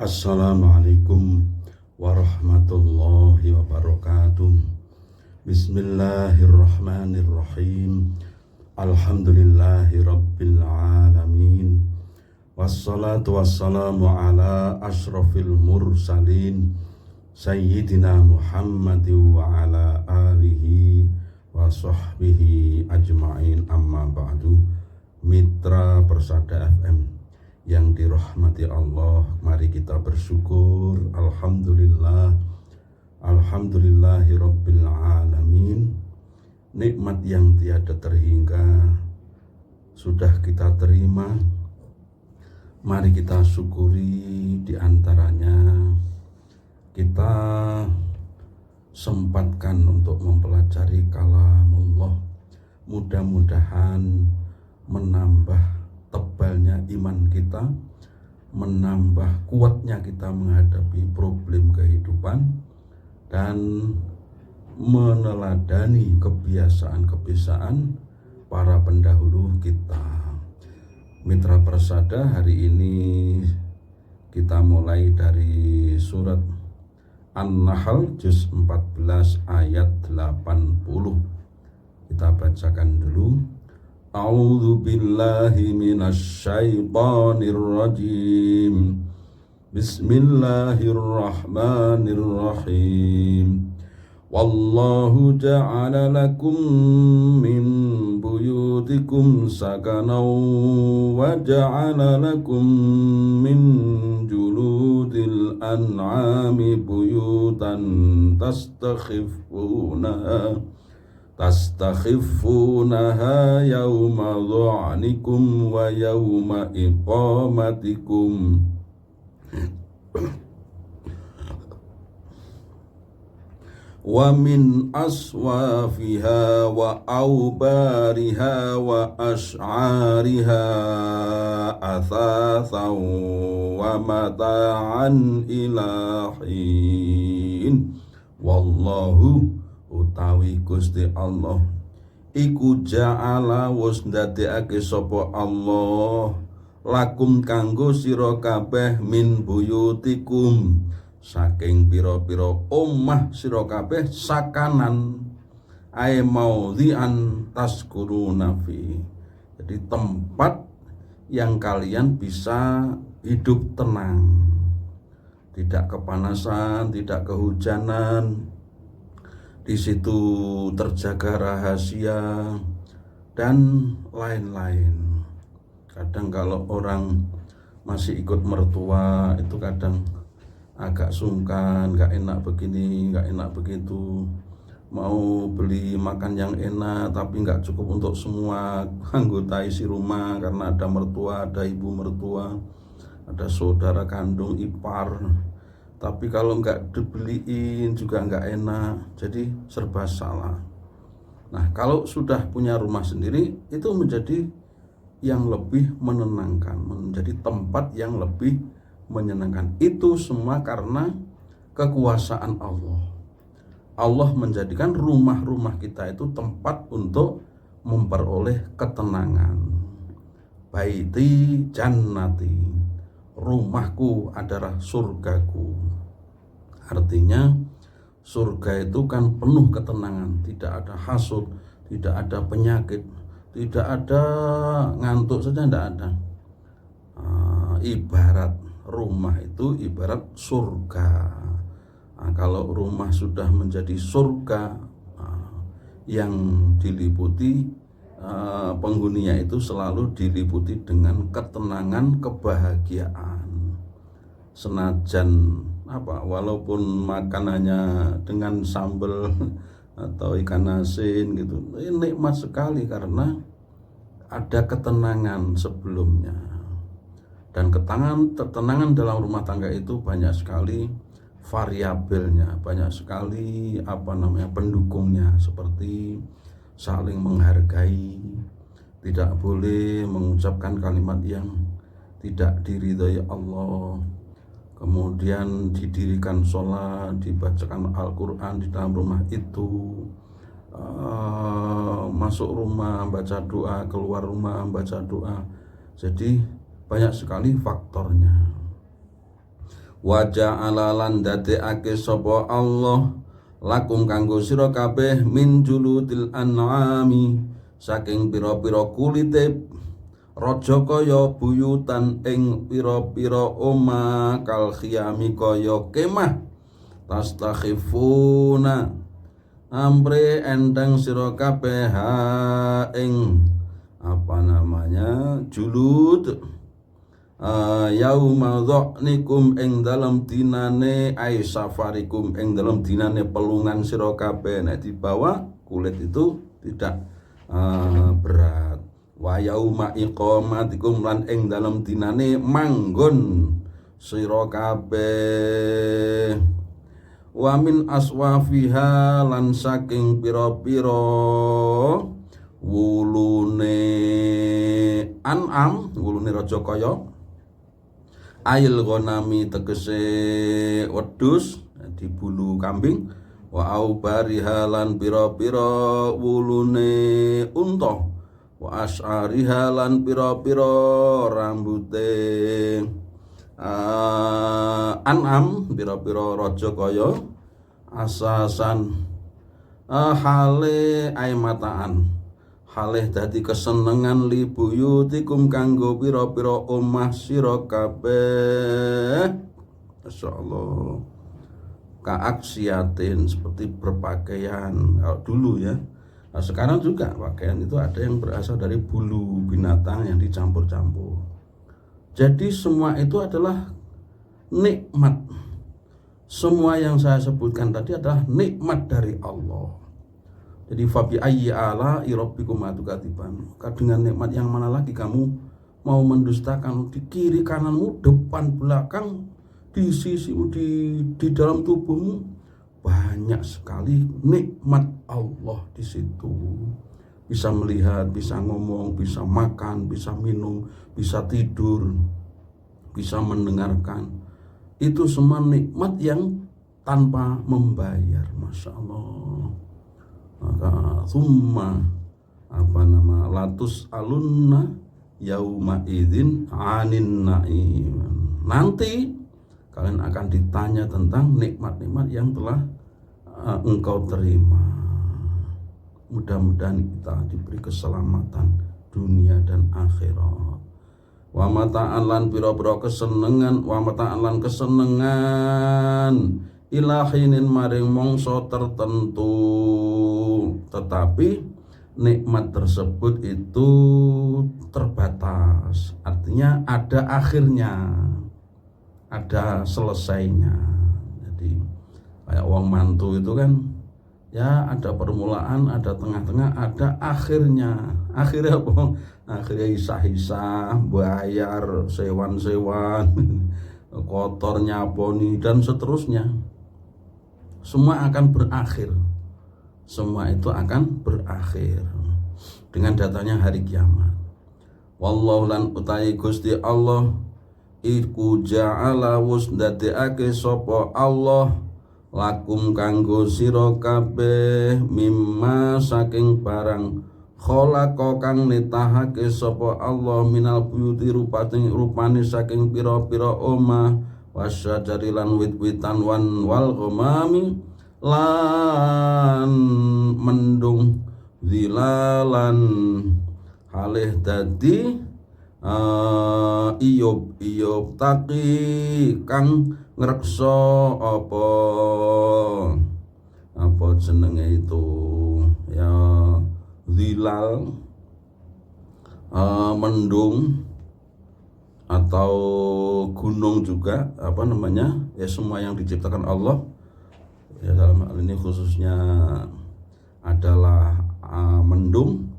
Assalamualaikum warahmatullahi wabarakatuh. Bismillahirrahmanirrahim. Alhamdulillahi rabbil alamin. Wassalatu wassalamu ala ashrafil mursalin Sayyidina Muhammadin wa ala alihi wa sahbihi ajma'in, amma ba'du. Mitra Persada FM yang dirahmati Allah, mari kita bersyukur. Alhamdulillahi rabbil alamin. Nikmat yang tiada terhingga sudah kita terima, mari kita syukuri. Di antaranya kita sempatkan untuk mempelajari kalamullah, mudah-mudahan menambah tebalnya iman kita, menambah kuatnya kita menghadapi problem kehidupan, dan meneladani kebiasaan-kebiasaan para pendahulu kita. Mitra Persada, hari ini kita mulai dari surat An-Nahl juz 14 ayat 80. Kita bacakan dulu. A'udzu billahi minasy syaithanir rajim. Bismillahirrahmanirrahim. Wallahu ja'ala lakum min buyutikum sakanan wa ja'ala lakum min juludil an'ami buyutan tastakhifunaha yawma dhu'anikum wa yawma iqamatikum wa min aswafiha wa awbariha wa ash'ariha athathan wa mata'an ilahin. Wallahu utawi Gusti Allah iku ja'ala wus ndadekake sapa Allah lakum kanggo sira kabeh min buyutikum saking pira-pira omah sira kabeh sakanan ae maudhi'an taskuruna fi, jadi tempat yang kalian bisa hidup tenang, tidak kepanasan, tidak kehujanan. Di situ terjaga rahasia dan lain-lain. Kadang kalau orang masih ikut mertua itu kadang agak sungkan, gak enak begini, gak enak begitu. Mau beli makan yang enak tapi gak cukup untuk semua anggota isi rumah, karena ada mertua, ada ibu mertua, ada saudara kandung, ipar. Tapi kalau nggak dibeliin juga nggak enak, jadi serba salah. Nah, kalau sudah punya rumah sendiri, itu menjadi yang lebih menenangkan, menjadi tempat yang lebih menyenangkan. Itu semua karena kekuasaan Allah. Allah menjadikan rumah-rumah kita itu tempat untuk memperoleh ketenangan. Baiti jannati, rumahku adalah surgaku. Artinya surga itu kan penuh ketenangan, tidak ada hasut, tidak ada penyakit, tidak ada ngantuk saja, tidak ada. Ibarat rumah itu ibarat surga. Kalau rumah sudah menjadi surga, yang diliputi penghuninya itu selalu diliputi dengan ketenangan, kebahagiaan. Senajan walaupun makanannya dengan sambal atau ikan asin gitu, ini nikmat sekali karena ada ketenangan sebelumnya. Dan ketenangan dalam rumah tangga itu banyak sekali variabelnya, banyak sekali pendukungnya, seperti saling menghargai, tidak boleh mengucapkan kalimat yang tidak diridhai Allah, kemudian didirikan sholat, dibacakan Al-Quran di dalam rumah itu, masuk rumah baca doa, keluar rumah baca doa. Jadi banyak sekali faktornya. wa ja'ala lan dadekake sapa Allah lakum kanggo sira kabeh min juludil an'ami saking pira-pira kulite raja kaya buyutan ing pira-pira omah kal khiyami kaya kemah tastakhifuna ampre endang sira kabeh ha ing julud yauma dhanikum ing dalam dinane ai safarikum ing dalam dinane pelungan sira kabeh. Nek dibawa kulit itu tidak berat. Wa yauma iqamatikum lan ing dalam dinane manggon sira kabeh. Wa min aswafiha lan saking pira-pira wulune an'am, wulune raja kaya ail ghanami tegese wedhus di bulu kambing wa aubariha lan pira-pira wulune unta wa asyariha lan pira-pira rambute an'am pira-pira raja kaya asasan hale aimataan halih dadi kesenengan li buyutikum kanggo pira-pira omah sira kabeh. Masyaallah. Kaaksiatin seperti berpakaian kalau dulu ya. Nah, sekarang juga pakaian itu ada yang berasal dari bulu binatang yang dicampur-campur. Jadi semua itu adalah nikmat. Semua yang saya sebutkan tadi adalah nikmat dari Allah. Jadi fabi ayyi ala rabbikum atukatiban. Dengan nikmat yang mana lagi kamu mau mendustakan? Di kiri kananmu, depan belakang, di sisimu, di dalam tubuhmu banyak sekali nikmat Allah di situ. Bisa melihat, bisa ngomong, bisa makan, bisa minum, bisa tidur, bisa mendengarkan. Itu semua nikmat yang tanpa membayar. Masya Allah. Maka summa latus alunna yauma idzin anin naim. Nanti kalian akan ditanya tentang nikmat-nikmat yang telah engkau terima. Mudah-mudahan kita diberi keselamatan dunia dan akhirat. Wa mata'an lan pira-pira kesenengan, wa mata'an lan kesenengan ilahinin maring mongso tertentu, tetapi nikmat tersebut itu terbatas, artinya ada akhirnya, ada selesainya. Jadi kayak uang mantu itu kan ya ada permulaan, ada tengah-tengah, ada akhirnya. Akhirnya apa? Akhirnya hisah-hisah, bayar sewan-sewan, kotor nyaponi dan seterusnya. Semua akan berakhir. Semua itu akan berakhir dengan datanya hari kiamat. Wallahu lan utai Gusti Allah iku ja'ala wus ndadekake sapa Allah lakum kanggo sira kabeh mimma saking barang khalaqa kang netahake sapa Allah minal buyuti rupane saking pira-pira omah wasyajari lan wit-witan wal ghamami lan mendung zilalan halih dadi iyub taki kang ngrekso apa jenenge itu ya zilal mendung atau gunung juga ya semua yang diciptakan Allah ya dalam hal ini khususnya adalah mendung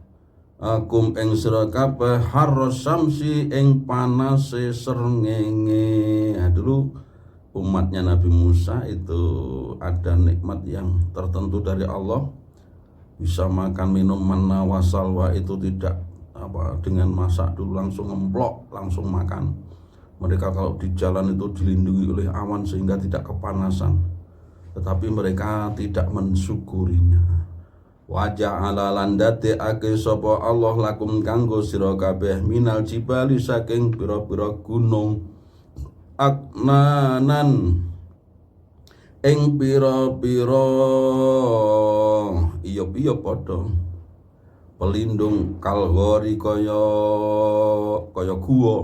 kum ing sira kabeh harros samsi ing panase srengenge. Dulu umatnya Nabi Musa itu ada nikmat yang tertentu dari Allah, bisa makan minum manna wasalwa itu tidak dengan masak dulu langsung ngemplok langsung makan. Mereka kalau di jalan itu dilindungi oleh awan sehingga tidak kepanasan, tetapi mereka tidak mensyukurinya. Wa ja'ala lan dadekake sapa Allah lakum kanggo sira kabeh minal jibali saking pira-pira gunung aknanan ing pira-pira iya padha pelindung kalgori kaya gua.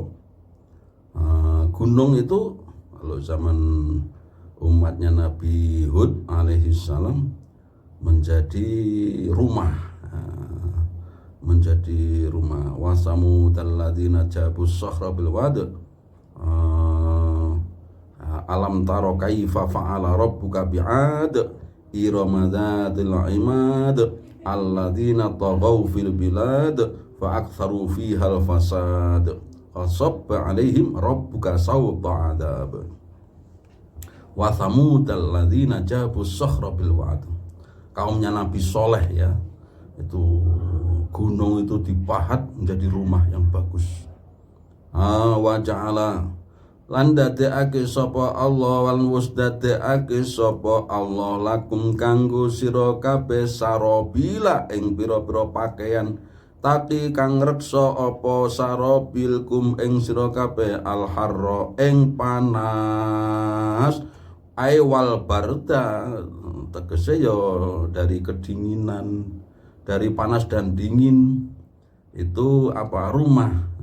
Gunung itu kalau zaman umatnya Nabi Hud alaihi salam menjadi rumah, wasamudal ladzina jabus sakhra bil wad. Alam taro kaifa fa'ala rabbuka bi'ad irama dzatil imad alladzina taghaw fil bilad fa aktsaru fihal fasad fasabba alaihim rabbuka sawta adab wa thamudal ladzina jabus sakhra bil wad. Kaumnya Nabi Soleh ya, itu gunung itu dipahat menjadi rumah yang bagus. Wa ja'ala lan dadekake sapa Allah wal musdadekake sapa Allah lakum kanggo sira kabeh sarabila ing pira-pira pakaian taki kang reksa apa sarabil kum ing sira kabeh al harra ing panas aiwal barda tegese ya dari kedinginan, dari panas dan dingin itu apa rumah.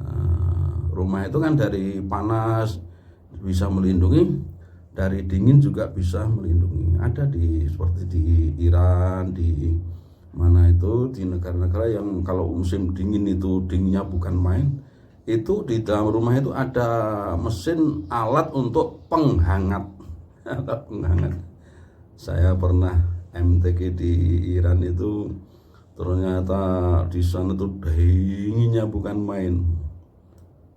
Rumah itu kan dari panas bisa melindungi, dari dingin juga bisa melindungi. Ada seperti di Iran, di mana itu, di negara-negara yang kalau musim dingin itu dinginnya bukan main, itu di dalam rumah itu ada mesin alat untuk penghangat. Penghangat. Saya pernah MTQ di Iran itu, ternyata di sana tuh dinginnya bukan main.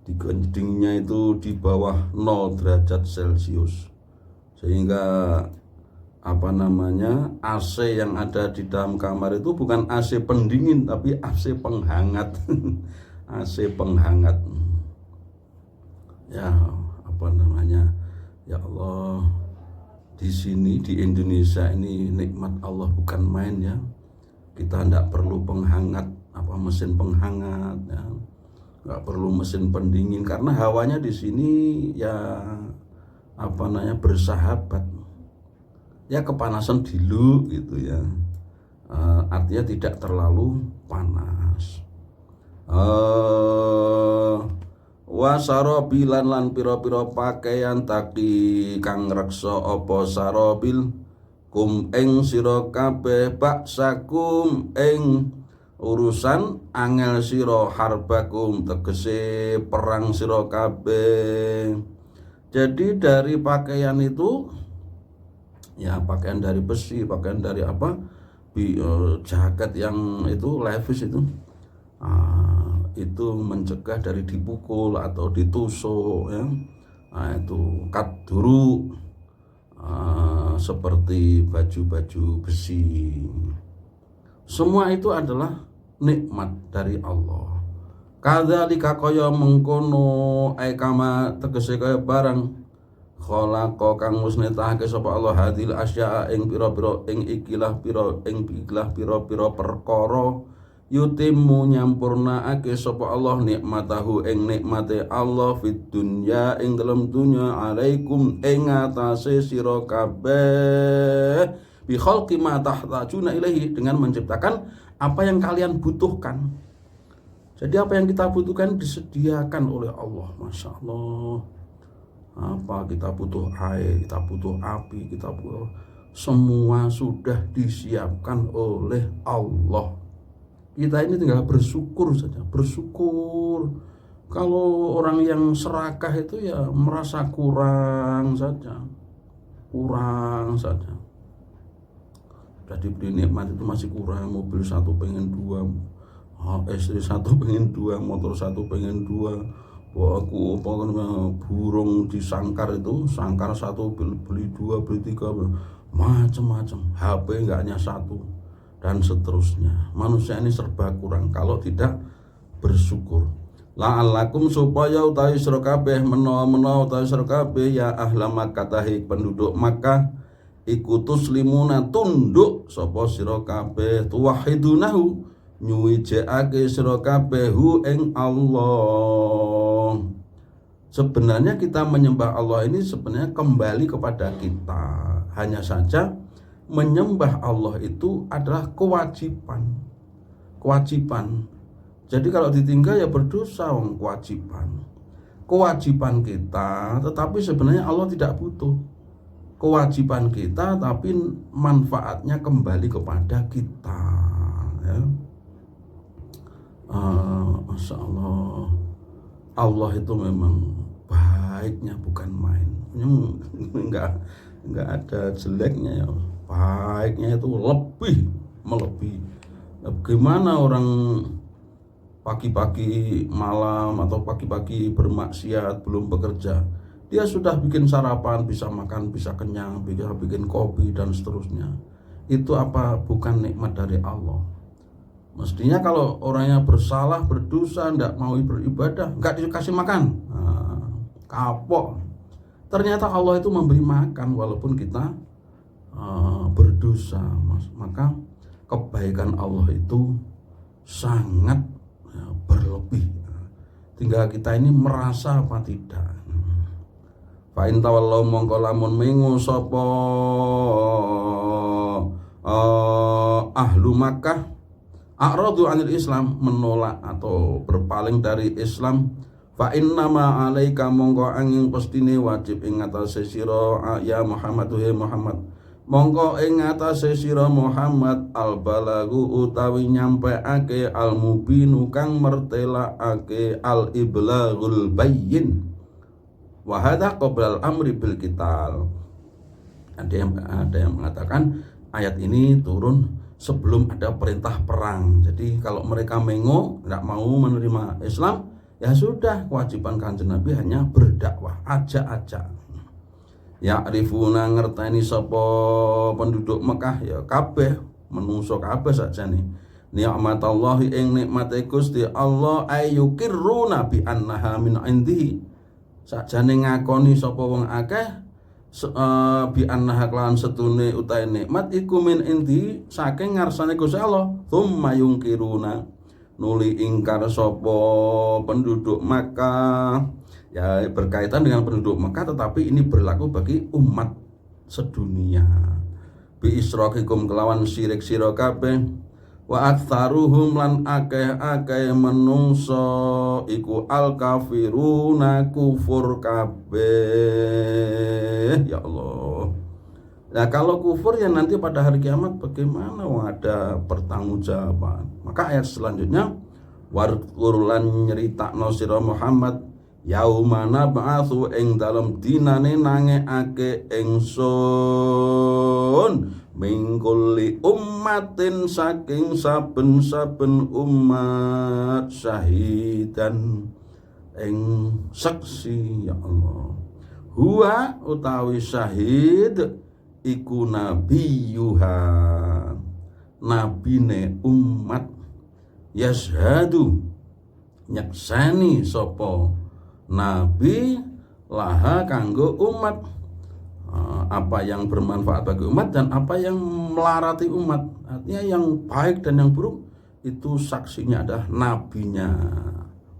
Dinginnya itu di bawah 0 derajat Celcius, sehingga AC yang ada di dalam kamar itu bukan AC pendingin tapi AC penghangat. AC penghangat ya ya Allah, di sini di Indonesia ini nikmat Allah bukan main ya. Kita tidak perlu penghangat mesin penghangat ya. Nggak perlu mesin pendingin karena hawanya di sini ya bersahabat ya, kepanasan dulu gitu ya, artinya tidak terlalu panas. Wasarobilan lan pira-pira pakaian taki kang reksa apa sarobil kum ing sira kabeh baksakum ing urusan angel sira harbakum tegese perang sira kabeh. Jadi dari pakaian itu ya, pakaian dari besi, pakaian dari jaket yang itu levis itu mencegah dari dipukul atau ditusuk ya. Itu kaduru, seperti baju-baju besi. Semua itu adalah nikmat dari Allah. Kadzalika kaya mengkono kama tegese kaya barang khalaqa kang musnetake sapa Allah hadil asya ing pira-pira ing ikilah pira-pira perkara yutimmu nyampurnaake sapa Allah nikmatahu ing nikmate Allah fid dunya ing dalam dunya alaikum ing atase sira kabeh bi khalqi ma tahtajuna ilaihi, dengan menciptakan apa yang kalian butuhkan. Jadi apa yang kita butuhkan disediakan oleh Allah. Masya Allah. Kita butuh air, kita butuh api, kita butuh, semua sudah disiapkan oleh Allah. Kita ini tinggal bersyukur saja, bersyukur. Kalau orang yang serakah itu ya merasa kurang saja. Sudah diberi nikmat itu masih kurang, mobil satu pengen dua, istri satu pengen dua, motor satu pengen dua. Aku burung disangkar itu, sangkar satu beli dua, beli tiga, macam-macam. HP enggak hanya satu, dan seterusnya. Manusia ini serba kurang kalau tidak bersyukur. La'allakum supaya utawi sira kabeh menawa utawi sira kabeh ya ahla Makkah tahi penduduk Makkah iku tuslimuna tunduk sapa sira kabeh tuwahidunahu nyuwijake sira kabeh hu ing Allah Sebenarnya kita menyembah Allah ini sebenarnya kembali kepada kita. Hanya saja menyembah Allah itu adalah kewajiban. Jadi kalau ditinggal ya berdosa, kewajiban kita, tetapi sebenarnya Allah tidak butuh kewajiban kita, tapi manfaatnya kembali kepada kita, ya. Masya Allah, Allah itu memang baiknya bukan main. Enggak ada jeleknya, ya. Baiknya itu melebihi. Bagaimana orang pagi-pagi malam atau pagi-pagi bermaksiat belum bekerja, dia sudah bikin sarapan, bisa makan, bisa kenyang, bisa bikin kopi dan seterusnya. Itu apa bukan nikmat dari Allah? Mestinya kalau orangnya bersalah, berdosa, tidak mau beribadah, nggak dikasih makan, kapok. Ternyata Allah itu memberi makan walaupun kita berdosa. Maka kebaikan Allah itu sangat berlebih. Tinggal kita ini merasa apa tidak. Fa in tawallau mongko lamun mengu sapa ahlu Makkah, a'radu anil Islam, menolak atau berpaling dari Islam, fa innama alaika mongko angin pestine wajib ing atase sira ya Muhammad, mongko ing atase sira Muhammad al-balagu utawi nyampeake al-mubinu kang mertelakake al-iblaghul bayyin wa hadza qabla al-amri bil qital. Ada yang mengatakan ayat ini turun sebelum ada perintah perang. Jadi kalau mereka nggak mau menerima Islam, ya sudah, kewajiban Kanjeng Nabi hanya berdakwah, ajak. Ya arifuna ngerteni sapa penduduk Mekah, ya kabeh menungso kabeh sakjane nikmatallahi ing nikmate Gusti Allah ayyukiruna bi annaha min indihi, sakjane ngakoni sapa wong akeh bi annaha kelawan setune utahe nikmat iku min indi saking ngarsane Gusti Allah. Tsumma yungkiruna nuli ingkar sapa penduduk Makkah. Ya berkaitan dengan penduduk Mekah, tetapi ini berlaku bagi umat sedunia. Bi israqikum kelawan syirik sira kabeh, wa aktsaruhum lan akeh menungso iku al kafiruna kufur kabeh. Ya Allah. Nah kalau kufur ya nanti pada hari kiamat bagaimana? Ada pertanggungjawaban. Maka ayat selanjutnya, warqulan nyeritakno sira Muhammad yaumana ba'atsu ing dalem dinane nangekake ingsun mingkuli ummatin saking saben-saben umat syahidan ing saksi. Ya Allah, huwa utawi syahid iku nabiyuha, nabine umat, yashhadu nyaksani sapa nabi laha kanggo umat, apa yang bermanfaat bagi umat dan apa yang melarati umat. Artinya yang baik dan yang buruk itu saksinya adalah nabinya.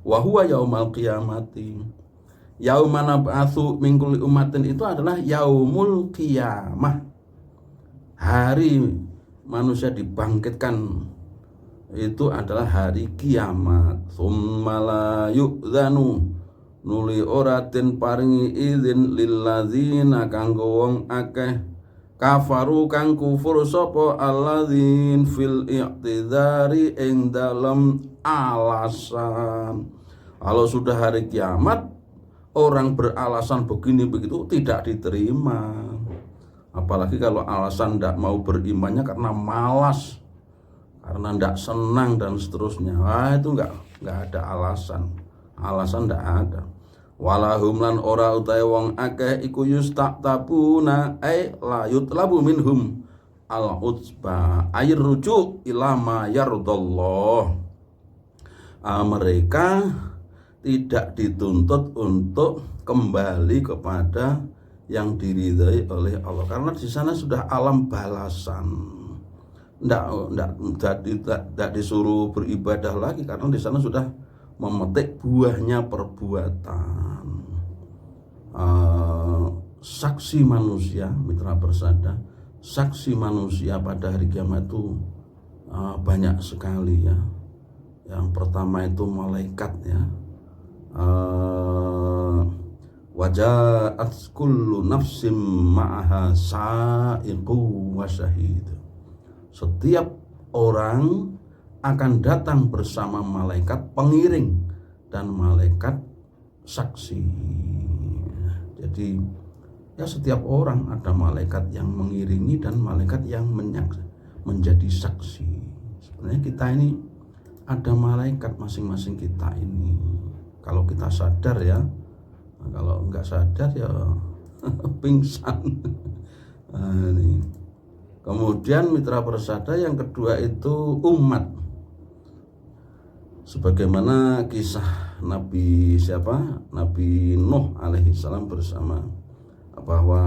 Wa huwa yaumal qiyamati, yaumana ba'atsu min kulli ummatin, itu adalah yaumul qiyamah, hari manusia dibangkitkan, itu adalah hari kiamat. Tsumma la yu'dzanu nuli ora den paringi izin lilladzina kanggo wong akeh kafaru kang kufur sapa alladzin fil i'tidari ing dalam alasan. Kalau sudah hari kiamat orang beralasan begini begitu tidak diterima. Apalagi kalau alasan tidak mau berimannya karena malas, karena tidak senang dan seterusnya. Itu enggak ada alasan tidak ada. Walahum lan ora utahe wong akeh iku yustaqtabuna ay la yutlabu minhum al utsba ayr rujuk ila ma yardallah. Mereka tidak dituntut untuk kembali kepada yang diridhai oleh Allah, karena di sana sudah alam balasan. Tidak disuruh beribadah lagi, karena di sana sudah memetik buahnya perbuatan. saksi manusia, mitra persada, saksi manusia pada hari kiamat itu banyak sekali ya. Yang pertama itu malaikat ya. Waja'at kullu nafsim ma'aha sa'iqu wa syahid. Setiap orang akan datang bersama malaikat pengiring dan malaikat saksi. Jadi ya setiap orang ada malaikat yang mengiringi dan malaikat yang menjadi saksi. Sebenarnya kita ini ada malaikat masing-masing kita ini. Kalau kita sadar ya, kalau enggak sadar ya pingsan. Nah, ini. Kemudian mitra persada yang kedua itu umat. Sebagaimana kisah Nabi Nabi Nuh alaihi salam bersama, bahwa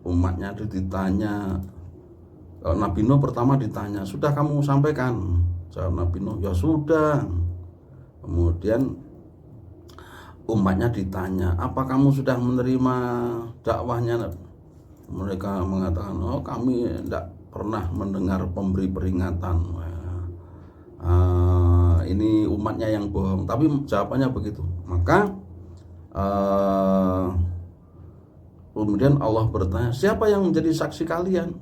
umatnya itu ditanya. Nabi Nuh pertama ditanya, "Sudah kamu sampaikan?" Jawab Nabi Nuh, "Ya sudah." Kemudian umatnya ditanya, "Apa kamu sudah menerima dakwahnya?" Mereka mengatakan, "Oh, kami tidak pernah mendengar pemberi peringatan." Ini umatnya yang bohong, tapi jawabannya begitu. Maka kemudian Allah bertanya, "Siapa yang menjadi saksi kalian?"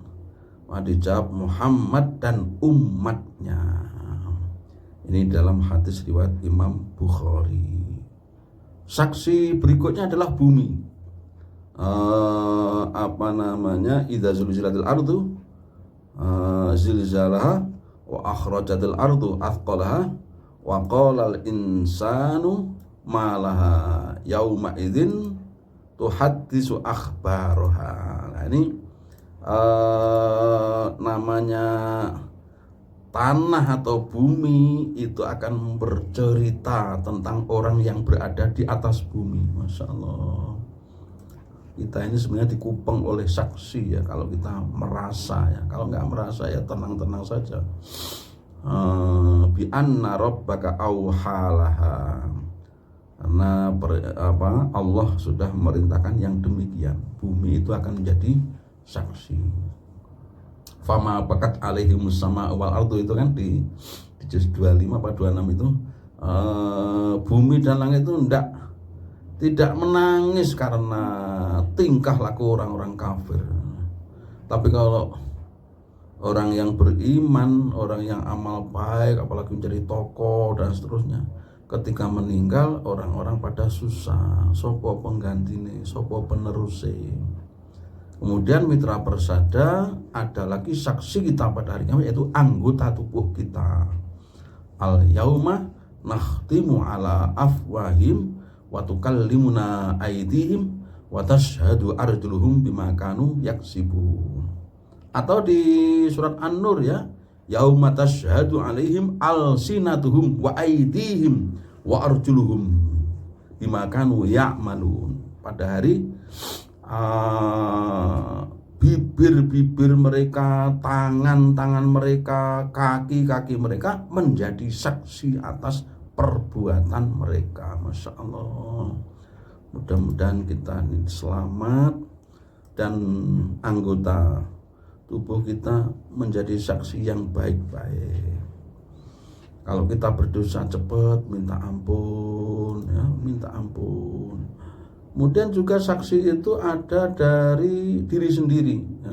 Dijawab, "Muhammad dan umatnya." Ini dalam hadis riwayat Imam Bukhari. Saksi berikutnya adalah bumi. Idza zulzilatil ardu zilzalaha wa akhrajatil ardu athqalaha wa qala al insanu ma laha yauma idzin tuhaddisu akhbaraha. Nah, ini namanya tanah atau bumi itu akan bercerita tentang orang yang berada di atas bumi. Masya Allah, kita ini sebenarnya dikupang oleh saksi ya, kalau kita merasa ya. Kalau nggak merasa ya tenang-tenang saja. Bi anna rabbaka auhalaha, karena Allah sudah memerintahkan yang demikian. Bumi itu akan menjadi saksi. Fama bakat alaihimus sama wal ardu, itu kan di juz 25 apa 26 itu, bumi dan langit itu tidak menangis karena tingkah laku orang-orang kafir. Tapi kalau orang yang beriman, orang yang amal baik, apalagi menjadi tokoh dan seterusnya, ketika meninggal orang-orang pada susah, sopo penggantine, sopo penerusnya. Kemudian mitra persada, ada lagi saksi kita pada hari kiamat, yaitu anggota tubuh kita. Al yauma nakhtimu ala afwahim wa tukallimuna aydihim wa tashhadu arjuluhum bima kanu yaksibun. Atau di surat An-Nur ya, yauma tashhadu alaihim alsinatuhum wa aydihim wa arjuluhum bima kanu ya'malun. Pada hari bibir-bibir mereka, tangan-tangan mereka, kaki-kaki mereka menjadi saksi atas perbuatan mereka. Masya Allah, mudah-mudahan kita ini selamat dan anggota tubuh kita menjadi saksi yang baik-baik. Kalau kita berdosa cepat minta ampun ya, minta ampun. Kemudian juga saksi itu ada dari diri sendiri ya.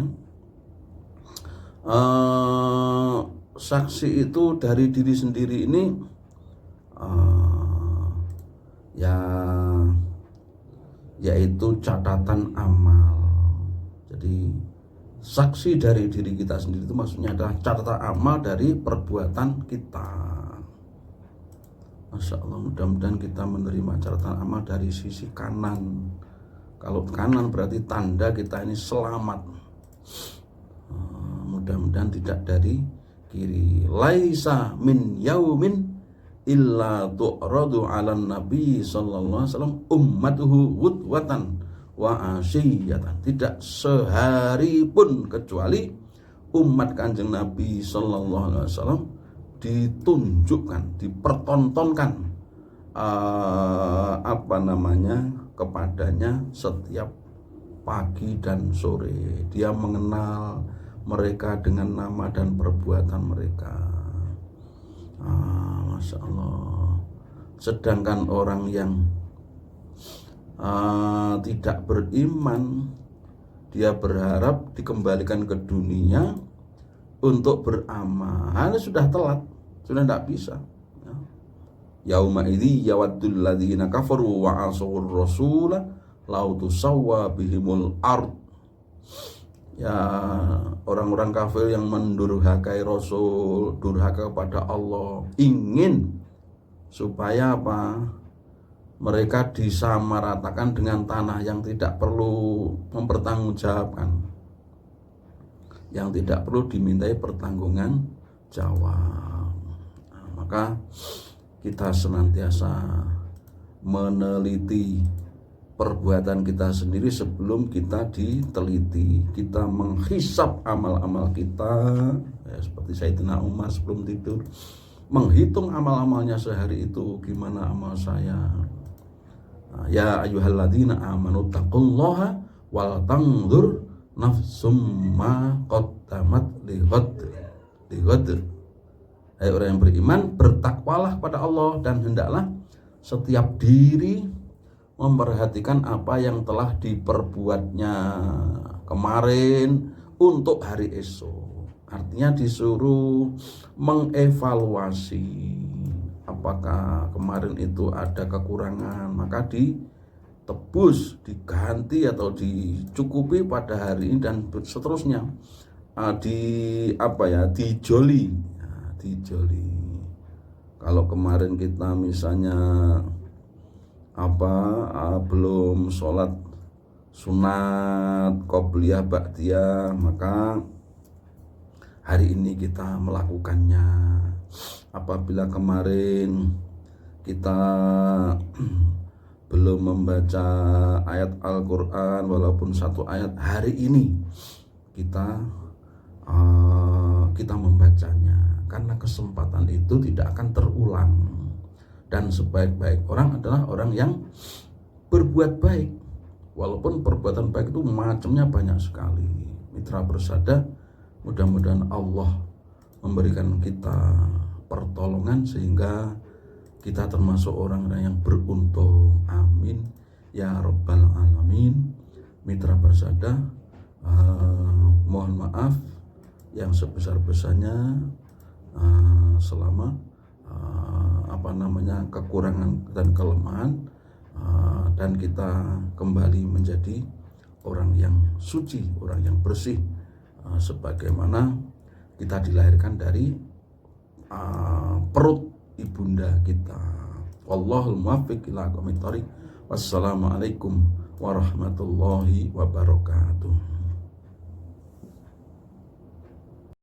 Saksi itu dari diri sendiri ini yaitu catatan amal. Jadi saksi dari diri kita sendiri itu maksudnya adalah catatan amal dari perbuatan kita. Masya Allah, mudah-mudahan kita menerima catatan amal dari sisi kanan. Kalau kanan berarti tanda kita ini selamat. Mudah-mudahan tidak dari kiri. Laisa min yaumin illa tu'radu 'alan nabi sallallahu alaihi wasallam ummatuhu wudwatan wa asyiyatan. Tidak sehari pun kecuali umat Kanjeng Nabi sallallahu alaihi wasallam ditunjukkan, dipertontonkan kepadanya setiap pagi dan sore. Dia mengenal mereka dengan nama dan perbuatan mereka. Masya Allah. Sedangkan orang yang tidak beriman, dia berharap dikembalikan ke dunia untuk beramal, sudah telat, sudah tidak bisa. Yauma idzi yawaddul ladzina kafaru wa asawur rasula law tusawwa bihimul ard. Ya, orang-orang kafir yang mendurhakai Rasul, durhaka kepada Allah, ingin supaya apa? Mereka disamaratakan dengan tanah yang tidak perlu mempertanggungjawabkan, yang tidak perlu dimintai pertanggungan jawab. Maka kita senantiasa meneliti perbuatan kita sendiri sebelum kita diteliti. Kita menghisap amal-amal kita, ya, seperti Sayyidina Umar sebelum tidur menghitung amal-amalnya sehari itu, gimana amal saya. Ya ayyuhalladzina amanu taqullaha wal tanzur nafsum ma qaddamat lighad. Hai orang yang beriman, bertakwalah pada Allah dan hendaklah setiap diri memperhatikan apa yang telah diperbuatnya kemarin untuk hari esok. Artinya disuruh mengevaluasi apakah kemarin itu ada kekurangan, maka ditebus, diganti atau dicukupi pada hari ini dan seterusnya. Dijoli. Kalau kemarin kita misalnya belum sholat sunat qobliyah ba'diyah, maka hari ini kita melakukannya. Apabila kemarin kita belum membaca ayat Al-Quran walaupun satu ayat, hari ini kita membacanya, karena kesempatan itu tidak akan terulang. Dan sebaik-baik orang adalah orang yang berbuat baik, walaupun perbuatan baik itu macamnya banyak sekali. Mitra Persada, mudah-mudahan Allah memberikan kita pertolongan sehingga kita termasuk orang-orang yang beruntung. Amin ya rabbal alamin. Mitra Persada, mohon maaf yang sebesar-besarnya selama kekurangan dan kelemahan, dan kita kembali menjadi orang yang suci, orang yang bersih, sebagaimana kita dilahirkan dari perut ibunda kita. Wallahul muwaffiq ila aqwamit thoriq. Wassalamualaikum warahmatullahi wabarakatuh.